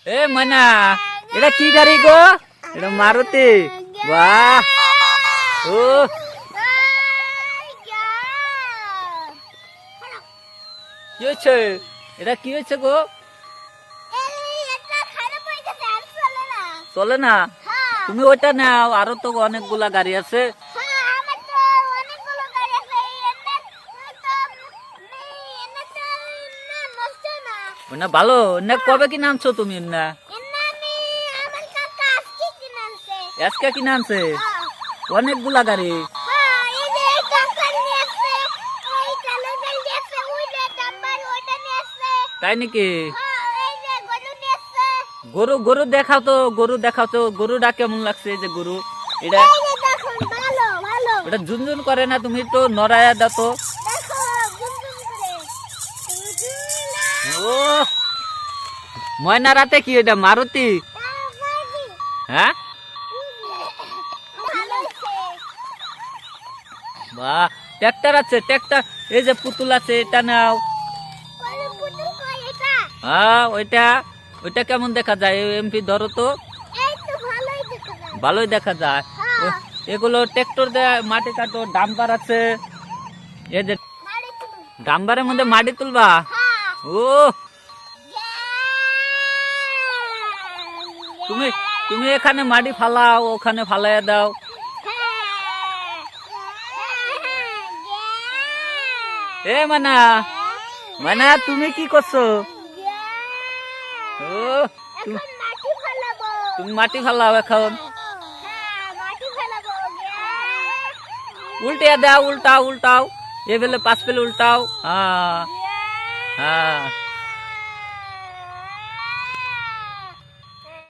এ মানা, এটা কি গাড়ি গো? এটা মারুতি। বাহ, ও কি হয়েছে? এটা কি হয়েছে গো? চলে না? তুমি ওইটা নাও, আরো তো অনেকগুলা গাড়ি আছে। না ভালো না, কবে কি নামছো তুমি? না আজকে কি নামছে? অনেকগুলা গাড়ি। তাই নাকি? গরু গরু দেখাও তো, গরু দেখাও তো, গরুটা কেমন লাগছে? যে গরু এটা ওটা ঝুনঝুন করে না? তুমি তো নড়ায়া দাও তো। ও ময়না রাতে কি এটা মারুতি? হ্যাঁ বাহ, ট্রাক্টর আছে, ট্রাক্টর। এই যে পুতুল আছে, এটা নাও। হ্যাঁ ওইটা, ওইটা কেমন দেখা যায়? এমপি ধরো তো। ভালোই দেখা যায়। এগুলো ট্রাক্টর দেয়, মাটি কাটো। ডাম্পার আছে, এই যে ডাম্পারের মধ্যে মাটি তুলবা। ও তুমি তুমি এখানে মাটি ফালাও, ওখানে ফালাইয়া দাও। এ মানা, মানা তুমি কি করছো? ও তুমি মাটি ফালাও এখন। উল্টে দাও, উল্টাও উল্টাও, এ বেলে পাঁচ পেলে উল্টাও। হ্যাঁ হ্যাঁ।